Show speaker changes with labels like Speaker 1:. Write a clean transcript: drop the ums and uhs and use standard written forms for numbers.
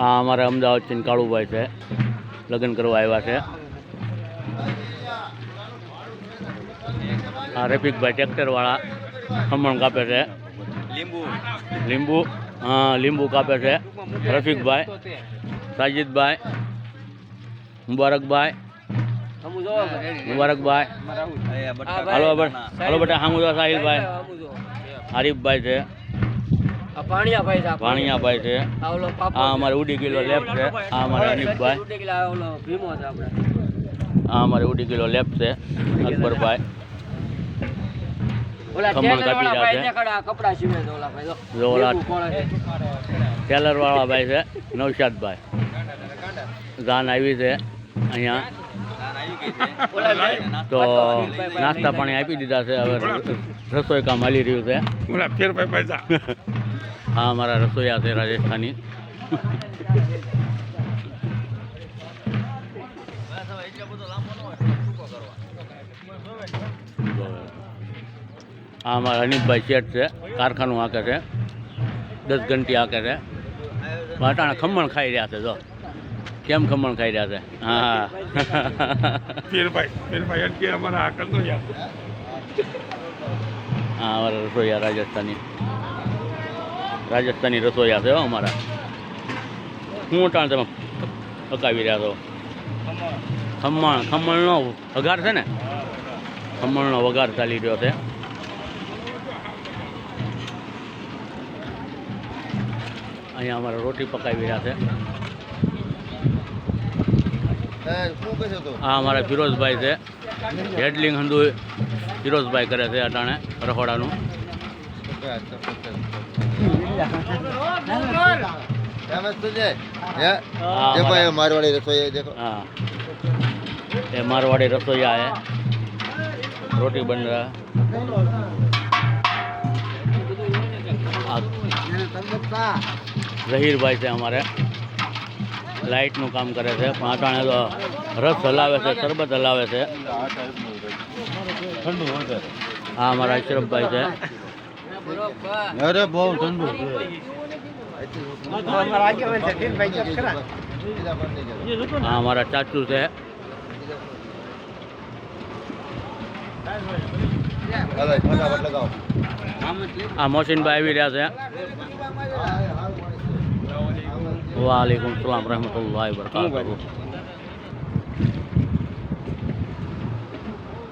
Speaker 1: આ અમારા અમદાવાદથી કાળુભાઈ છે, લગ્ન કરવા આવ્યા છે. આ રફીકભાઈ ટ્રેક્ટરવાળા ખમણ કાપે છે. લીંબુ હા લીંબુ કાપે છે રફીકભાઈ. સાજીદભાઈ, મુબારકભાઈ, હાલો હાલો બેટા હામુદા સાહિલભાઈ, આરીફભાઈ છે, ભાણિયાભાઈ છે. આ અમારે ઉડી કિલો લેફ્ટ છે. આ અમારે અનિફભાઈ, આ અમારે ઉડી કિલો લેફ્ટ છે અકબરભાઈ. ખમણ કાપી રહ્યા છે. ટેલર વાળા ભાઈ છે નૌશાદભાઈ. જાન આવી છે અહીંયા તો નાસ્તા પાણી આપી દીધા છે. હવે રસોઈ કામ હાલી રહ્યું છે. હા અમારા રસોઈયા છે રાજસ્થાની. આ અમારા અનિફભાઈ શેઠ છે, કારખાનું હાંકે છે, 10 ઘંટી હાંકે છે. અટાણા ખમણ ખાઈ રહ્યા છે. જો કેમ ખમણ ખાઈ રહ્યા છે. હા હા અમારા રસોઈયા રાજસ્થાની રસોઈયા છે અમારા. શું અટાણ તમે પકાવી રહ્યા છો? ખમણનો વઘાર છે ને, ખમણનો વઘાર ચાલી રહ્યો છે. અહીંયા અમારે રોટી પકાવી રહ્યા છે. આ અમારા ફિરોઝભાઈ છે, હેડલિંગ હંધુ ફિરોઝભાઈ કરે છે અટાણે રખોડાનું.
Speaker 2: मारवाड़ी रसोई देखो।
Speaker 1: हाँ ये मारवाड़ी रसोईया है, रोटी बन रहा है। जहीर भाई से हमारे लाइट નું કામ કરે છે, પાટાણે તો રસ હલાવે છે, શરબત હલાવે છે. હા અમારા અશરફભાઈ છે.
Speaker 2: અરે બહુ ઠંડુ છે.
Speaker 1: હા અમારા ચાચુ છે. આ મોહસિનભાઈ આવી રહ્યા છે. વાલેકુમ સલામ રહમતુલ્લાહ વબરકાતુહુ.